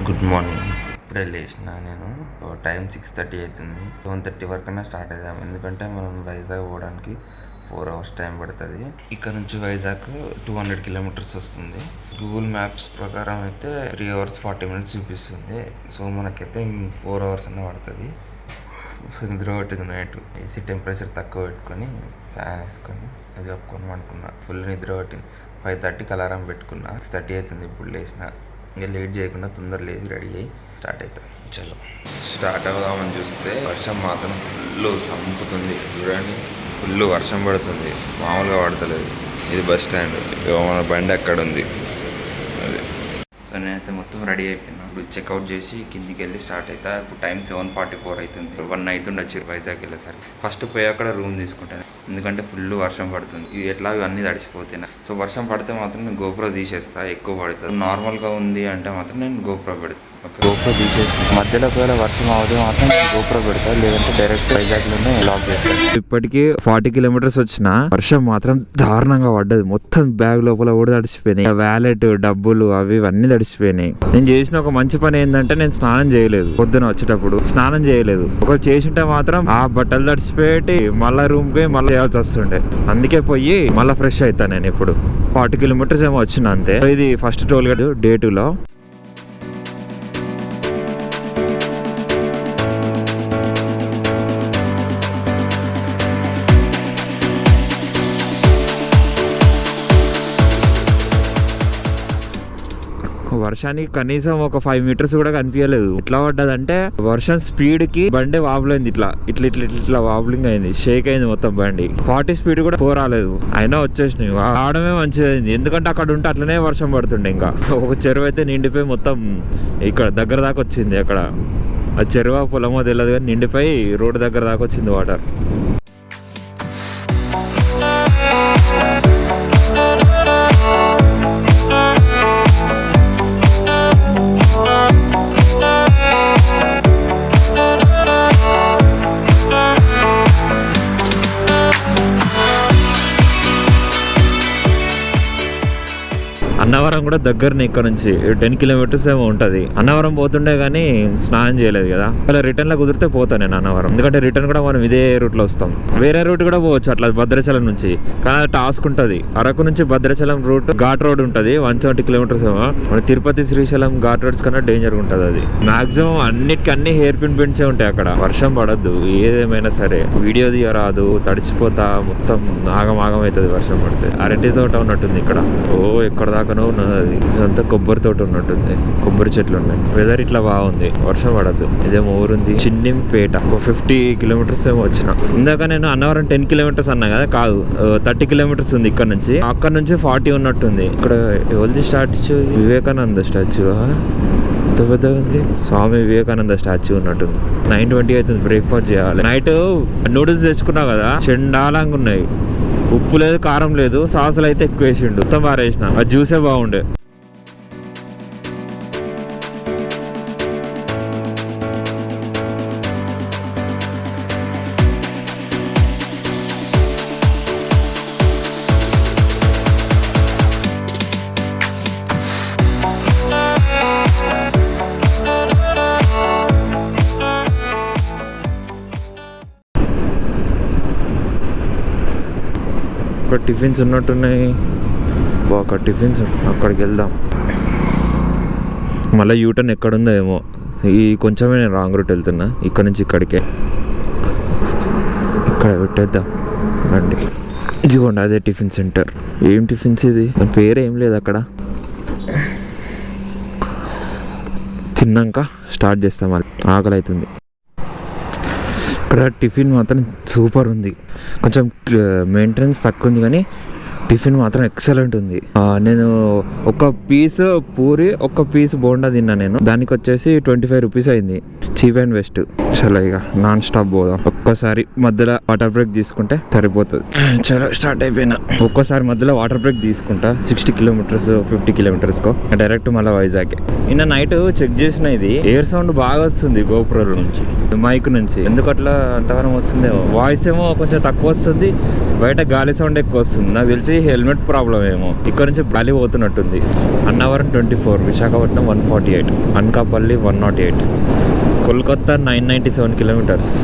Good morning. ఇప్పుడే లేచిన నేను. టైం 6:30 అవుతుంది. 7:30 వరకన్నా స్టార్ట్ అవుదాం, ఎందుకంటే మనం వైజాగ్ పోవడానికి 4 hours టైం పడుతుంది. ఇక్కడ నుంచి వైజాగ్ 200 kilometers వస్తుంది. గూగుల్ మ్యాప్స్ ప్రకారం అయితే 3 hours 40 minutes చూపిస్తుంది. సో మనకైతే 4 hours అన్న పడుతుంది. నిద్ర పట్టింది నైట్. ఏసీ టెంపరేచర్ తక్కువ పెట్టుకొని ఫ్యాన్ వేసుకొని అది కప్పుకొని అనుకున్నా. ఫుల్ నిద్ర పట్టింది. 5:30కి అలారం పెట్టుకున్నా. 6:30 అవుతుంది ఇప్పుడు లేచిన. ఇంకా లేట్ చేయకుండా తొందర లేచి రెడీ అయ్యి స్టార్ట్ అవుతాం. చలో స్టార్ట్ అవుదామని చూస్తే వర్షం మాత్రం ఫుల్ సంపుతుంది. చూడండి, ఫుల్ వర్షం పడుతుంది, మామూలుగా పడతలేదు. ఇది బస్ స్టాండ్, మన బండి అక్కడ ఉంది. అదే సో నేనైతే మొత్తం రెడీ అయిపోయినా. ఇప్పుడు చెక్అవుట్ చేసి కిందికి వెళ్ళి స్టార్ట్ అవుతా. ఇప్పుడు టైం 7:44 అవుతుంది. 1 అవుతుండొచ్చు వైజాగ్ వెళ్ళేసరికి. ఫస్ట్ పోయి అక్కడ రూమ్ తీసుకుంటాను, ఎందుకంటే ఫుల్ వర్షం పడుతుంది. ఇవి ఎట్లా అన్నీ తడిసిపోతాయి. సో వర్షం పడితే మాత్రం నేను గోప్రో తీసేస్తా, ఎక్కువ పడుతుంది. నార్మల్గా ఉంది అంటే మాత్రం నేను గోప్రో పెడతాను. గోప్రో తీసేసి మధ్యలో ఒకవేళ వర్షం అవుతే మాత్రం నేను గోప్రో పెడతా, లేదంటే డైరెక్ట్ వైజాగ్లోనే లాక్ చేస్తాను. ఇప్పటికీ 40 kilometers వచ్చిన వర్షం మాత్రం దారుణంగా పడ్డది. మొత్తం బ్యాగ్ లోపల కూడా తడిసిపోయినాయి. వ్యాలెట్, డబ్బులు అవి ఇవన్నీ తడిసిపోయినాయి. నేను చేసిన ఒక మంచి పని ఏంటంటే నేను స్నానం చేయలేదు. పొద్దున వచ్చేటప్పుడు స్నానం చేయలేదు. ఒకరు చేసింటే మాత్ం ఆ బట్టలు తడిసిపెట్టి మళ్ళా రూమ్ కి మళ్ళీ చేయాల్సి వస్తుండే. అందుకే పోయి మళ్ళీ ఫ్రెష్ అవుతాను. నేను ఇప్పుడు 40 kilometers ఏమో వచ్చిన అంతే. ఇది ఫస్ట్ టోల్ గేట్ day 2లో. వర్షానికి కనీసం ఒక 5 meters కూడా కనిపించలేదు. ఎట్లా పడ్డదంటే వర్షం స్పీడ్ కి బండి వాబులైంది. ఇట్లా ఇట్లా ఇట్లా ఇట్లా వాబులింగ్ అయింది, షేక్ అయింది మొత్తం బండి. 40 speed కూడా పోరాలేదు. అయినా వచ్చేసినాయి. ఆడమే మంచిదైంది, ఎందుకంటే అక్కడ ఉంటే అట్లనే వర్షం పడుతుండే. ఇంకా ఒక చెరువు అయితే నిండిపోయి మొత్తం ఇక్కడ దగ్గర దాకా వచ్చింది. అక్కడ ఆ చెరువు పొలమో తెలియదు కానీ నిండిపోయి రోడ్డు దగ్గర దాకా వచ్చింది వాటర్. అన్నవరం కూడా దగ్గరనే, ఇక్కడ నుంచి 10 kilometers ఏమో ఉంటుంది. అన్నవరం పోతుండే కానీ స్నానం చేయలేదు కదా. అలా రిటర్న్ లో కుదిరితే పోతాను నేను అన్నవరం, ఎందుకంటే రిటర్న్ కూడా మనం ఇదే రూట్ లో వస్తాం. వేరే రూట్ కూడా పోవచ్చు అట్లా భద్రాచలం నుంచి, కానీ టాస్క్ ఉంటుంది. అరకు నుంచి భద్రాచలం రూట్ ఘాట్ రోడ్ ఉంటుంది, 170 kilometers ఏమో. మన తిరుపతి శ్రీశైలం ఘాట్ రోడ్స్ కన్నా డేంజర్ ఉంటుంది. అది మాక్సిమం అన్నిటికీ అన్ని హెయిర్ పిన్ బెండ్సే ఉంటాయి అక్కడ. వర్షం పడద్దు ఏదేమైనా సరే. వీడియో తీయరాదు, తడిచిపోతా, మొత్తం ఆగం అవుతుంది వర్షం పడితే. అరటి తోట ఉన్నట్టుంది ఇక్కడ. ఓ ఎక్కడ దాకా ఉన్నది, ఇదంతా కొబ్బరి తోట ఉన్నట్టుంది. కొబ్బరి చెట్లు ఉన్నాయి. వెదర్ ఇట్లా బాగుంది, వర్షం పడద్దు. ఇదేమో ఊరుంది చిన్నింపేట. ఒక 50 kilometers ఏమో వచ్చిన. ఇందాక నేను అన్నవరం 10 kilometers అన్నా కదా, కాదు 30 kilometers ఉంది ఇక్కడ నుంచి. అక్కడ నుంచి 40 ఉన్నట్టుంది. ఇక్కడ ఎవరిది స్టాచ్యూ? వివేకానంద స్టాచ్యూ. ఎంత పెద్ద ఉంది. స్వామి వివేకానంద స్టాచ్యూ ఉన్నట్టుంది. 9:20 అవుతుంది. బ్రేక్ఫాస్ట్ చేయాలి. నైట్ నూడిల్స్ తెచ్చుకున్నా కదా, చెండాలంగా ఉన్నాయి. ఉప్పు లేదు, కారం లేదు, సాసులు అయితే ఎక్కువ వేసిండు. మొత్తం పారేసిన. అది జ్యూసే బాగుండే. టిఫిన్స్ ఉన్నట్టున్నాయి. ఒక టిఫిన్స్, అక్కడికి వెళ్దాం. మళ్ళీ యూటర్న్ ఎక్కడుందో ఏమో. ఈ కొంచెమే నేను రాంగ్ రూట్ వెళ్తున్నా. ఇక్కడ నుంచి ఇక్కడికే. ఇక్కడ పెట్టేద్దాం రండి. ఇదిగోండి అదే టిఫిన్ సెంటర్. ఏం టిఫిన్స్ ఇది? పేరు ఏం లేదు అక్కడ. తిన్నాక స్టార్ట్ చేస్తాం. మళ్ళీ ఆకలి అవుతుంది. ఇక్కడ టిఫిన్ మాత్రం సూపర్ ఉంది. కొంచెం మెయింటెనెన్స్ తక్కువ ఉంది కానీ టిఫిన్ మాత్రం ఎక్సలెంట్ ఉంది. నేను ఒక పీస్ పూరి, ఒక పీస్ బోండా తిన్నా నేను. దానికి వచ్చేసి 25 rupees అయింది. Cheap and best. చలో ఇక నాన్ స్టాప్ పోదాం. ఒక్కసారి మధ్యలో వాటర్ బ్రేక్ తీసుకుంటే సరిపోతుంది. చలో స్టార్ట్ అయిపోయినా. ఒక్కసారి మధ్యలో వాటర్ బ్రేక్ తీసుకుంటా. 60 kilometers 50 kilometers డైరెక్ట్ మళ్ళీ వైజాగ్. నిన్న నైట్ చెక్ చేసిన, ఇది ఎయిర్ సౌండ్ బాగా వస్తుంది గోప్రో నుంచి, మైక్ నుంచి. ఎందుకు అట్లా అంతగానం వస్తుందేమో. వాయిస్ ఏమో కొంచెం తక్కువ వస్తుంది, బయట గాలి సౌండ్ ఎక్కువ వస్తుంది. నాకు తెలిసి హెల్మెట్ ప్రాబ్లం ఏమో. ఇక్కడ నుంచి గాలి పోతున్నట్టుంది. అన్నవరం 24, విశాఖపట్నం 148, అనకాపల్లి 108, కోల్కతా 997 కిలోమీటర్స్.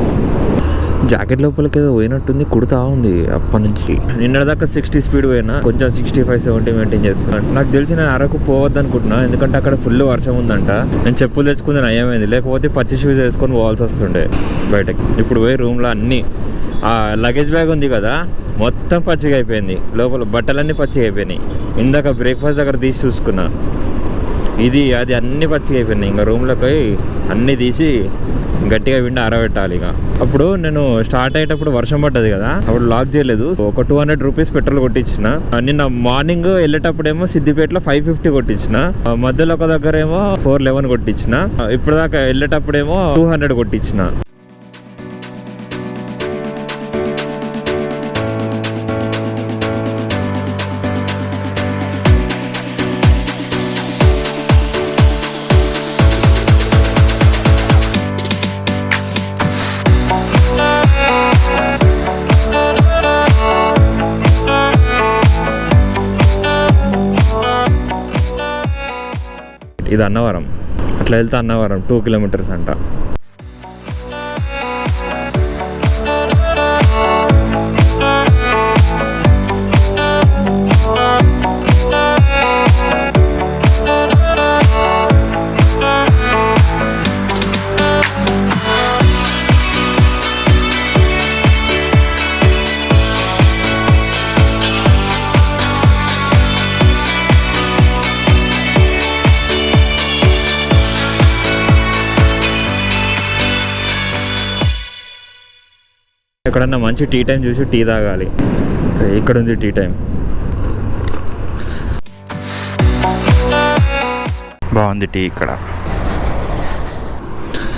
జాకెట్ లోపలికి ఏదో పోయినట్టుంది, కుడుతా ఉంది అప్పటి నుంచి. నిన్నటిదాకా 60 స్పీడ్ పోయినా, కొంచెం 65-70 మెయింటైన్ చేస్తున్నాను. నాకు తెలిసి నేను అరకు పోవద్దు అనుకుంటున్నా, ఎందుకంటే అక్కడ ఫుల్ వర్షం ఉందంట. నేను చెప్పులు తెచ్చుకుంది నయమైంది, లేకపోతే పచ్చి షూస్ వేసుకొని పోవాల్సి వస్తుండే బయటకి. ఇప్పుడు పోయి రూమ్లో అన్నీ లగేజ్ బ్యాగ్ ఉంది కదా, మొత్తం పచ్చిగా అయిపోయింది. లోపల బట్టలన్నీ పచ్చిగా అయిపోయినాయి. ఇందాక బ్రేక్ఫాస్ట్ దగ్గర తీసి చూసుకున్నా, ఇది అది అన్నీ పచ్చిగా అయిపోయినాయి. ఇంకా రూమ్లోకి అన్నీ తీసి గట్టిగా విండి ఆరబెట్టాలి. ఇక అప్పుడు నేను స్టార్ట్ అయ్యేటప్పుడు వర్షం పడ్డది కదా, అప్పుడు లాక్ చేయలేదు. ఒక 200 రూపీస్ పెట్రోల్ కొట్టించిన. నిన్న మార్నింగ్ వెళ్ళేటప్పుడేమో సిద్దిపేటలో 550 కొట్టించిన, మధ్యలో ఒక దగ్గర ఏమో 411 కొట్టించిన, ఇప్పుడు దాకా వెళ్ళేటప్పుడేమో 200 కొట్టించిన. ఇది అన్నవరం, అట్లా వెళ్తే అన్నవరం 2 కిలోమీటర్స్ అంట. ఎక్కడన్నా మంచి టీ టైం చూసి టీ తాగాలి. ఇక్కడ ఉంది టీ టైం, బాగుంది టీ ఇక్కడ.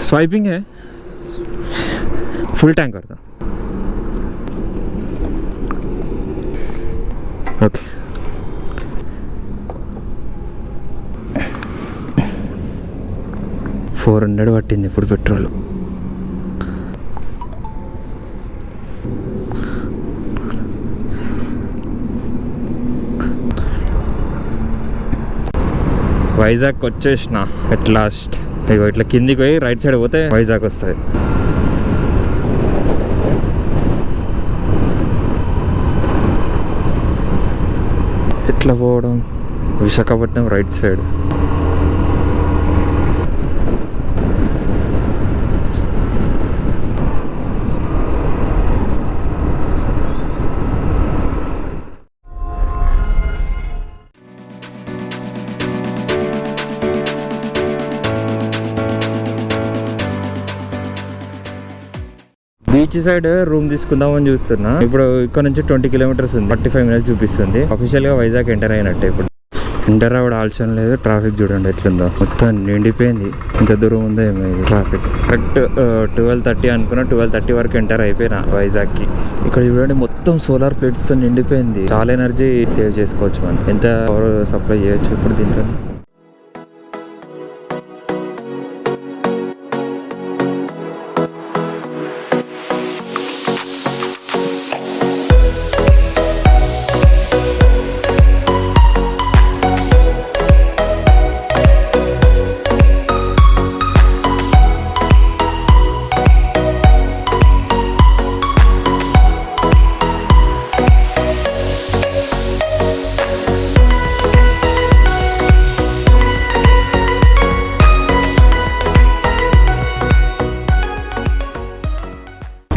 స్వైపింగ్ है, फुल टैंकर का. ఓకే, $400 పట్టింది ఇప్పుడు పెట్రోల్. వైజాగ్ వచ్చేసిన ఎట్ లాస్ట్. ఇగో ఇట్లా కిందికి పోయి రైట్ సైడ్ పోతే వైజాగ్ వస్తుంది. ఎట్లా పోవడం, Visakhapatnam right side. Beach side room తీసుకుందామని చూస్తున్నా. ఇప్పుడు ఇక్కడ నుంచి 20 కిలోమీటర్స్ ఉంది, 45 మినిట్స్ చూపిస్తుంది. అఫీషియల్ గా వైజాగ్ ఎంటర్ అయినట్టే. ఇప్పుడు ఎంటర్ అవ్వడం ఆల్సిన లేదు. ట్రాఫిక్ చూడండి ఎట్లుందో, మొత్తం నిండిపోయింది. ఇంత దూరం ఉందో ఏమో ఇది ట్రాఫిక్. కరెక్ట్ 12:30 అనుకున్నా, 12:30 వరకు ఎంటర్ అయిపోయినా వైజాగ్కి. ఇక్కడ చూడండి మొత్తం సోలార్ ప్లేట్స్తో నిండిపోయింది. చాలా ఎనర్జీ సేవ్ చేసుకోవచ్చు మనం. ఎంత పవర్ సప్లై చేయొచ్చు ఇప్పుడు దీంతో.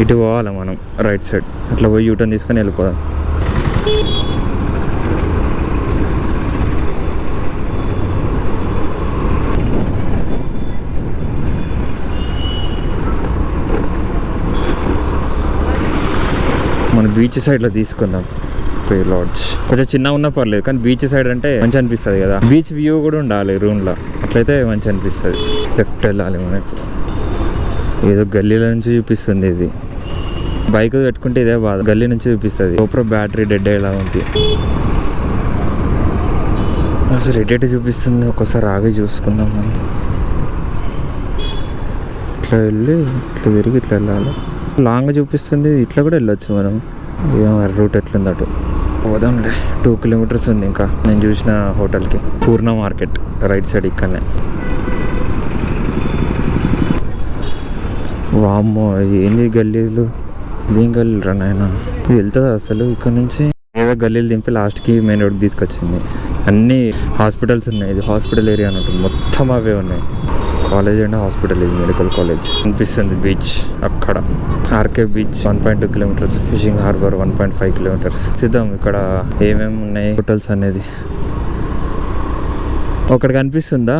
ఇటు పోవాలి మనం రైట్ సైడ్. అట్లా పోయి యూటర్న్ తీసుకొని వెళ్ళిపోదాం. మన బీచ్ సైడ్లో తీసుకుందాం లాడ్జ్. కొంచెం చిన్న ఉన్నా పర్లేదు, కానీ బీచ్ సైడ్ అంటే మంచి అనిపిస్తుంది కదా. బీచ్ వ్యూ కూడా ఉండాలి రూమ్లో, అట్లయితే మంచి అనిపిస్తుంది. లెఫ్ట్ వెళ్ళాలి మనం. ఇప్పుడు ఏదో గల్లీల నుంచి చూపిస్తుంది ఇది. బైక్ పెట్టుకుంటే ఇదే బాధ, గల్లీ నుంచి చూపిస్తుంది. గోప్రో బ్యాటరీ డెడ్ అయ్యేలా ఉంది. అసలు రెడీ చూపిస్తుంది. ఒకసారి ఆగి చూసుకుందాం మనం. ఇట్లా వెళ్ళి ఇట్లా తిరిగి ఇట్లా వెళ్ళాలి. లాంగ్ చూపిస్తుంది, ఇట్లా కూడా వెళ్ళొచ్చు మనం. ఏమో రూట్ ఎట్లుంది అటు. పోదాంలే. 2 కిలోమీటర్స్ ఉంది ఇంకా నేను చూసిన హోటల్కి. పూర్ణ మార్కెట్ రైట్ సైడ్ ఇక్కడనే. వామ్మో ఏంది గల్లీలు, ఇదేం గల్లీలు రా నాయన. ఇది వెళ్తుందా అసలు ఇక్కడ నుంచి? ఏదో గల్లీలు దింపి లాస్ట్కి మెయిన్ రోడ్ తీసుకొచ్చింది. అన్నీ హాస్పిటల్స్ ఉన్నాయి. ఇది హాస్పిటల్ ఏరియా అని ఉంటుంది, మొత్తం అవే ఉన్నాయి. కాలేజ్ అండ్ హాస్పిటల్, ఇది మెడికల్ కాలేజ్. అనిపిస్తుంది బీచ్ అక్కడ. RK beach 1.2 kilometres, fishing harbour 1.5 kilometres. చూద్దాం ఇక్కడ ఏమేమి ఉన్నాయి హోటల్స్ అనేది. ఒకటి కనిపిస్తుందా,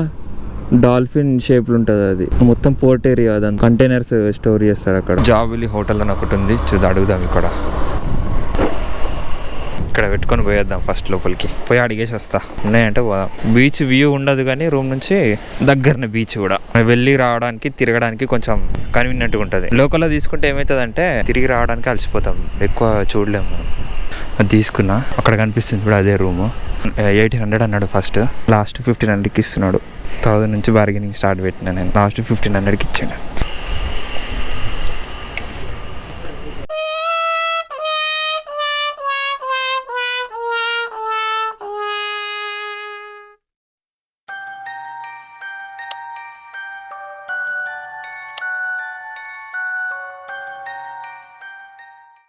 డాల్ఫిన్ షేప్లు ఉంటుంది అది. మొత్తం పోర్ట్ ఏరియా, అదంతా కంటైనర్స్ స్టోర్ చేస్తారు అక్కడ. జాబిలీ హోటల్ అని ఒకటి ఉంది, చూద్దాం అడుగుదాం. ఇక్కడ పెట్టుకొని పోయేద్దాం ఫస్ట్, లోపలికి పోయి అడిగేసి వస్తా. ఉన్నాయంటే పోదాం. బీచ్ వ్యూ ఉండదు కానీ రూమ్ నుంచి దగ్గరనే బీచ్ కూడా. వెళ్ళి రావడానికి తిరగడానికి కొంచెం కన్వీనియంట్గా ఉంటుంది. లోకల్లో తీసుకుంటే ఏమవుతుందంటే తిరిగి రావడానికి అలసిపోతాం, ఎక్కువ చూడలేము మనం. అది తీసుకున్నా, అక్కడ కనిపిస్తుంది కూడా అదే రూము. 1800 అన్నాడు ఫస్ట్, లాస్ట్ 1500కి ఇస్తున్నాడు. 1000 నుంచి బార్గెనింగ్ స్టార్ట్ పెట్టినా నేను. లాస్ట్ 1500కి ఇచ్చాడు.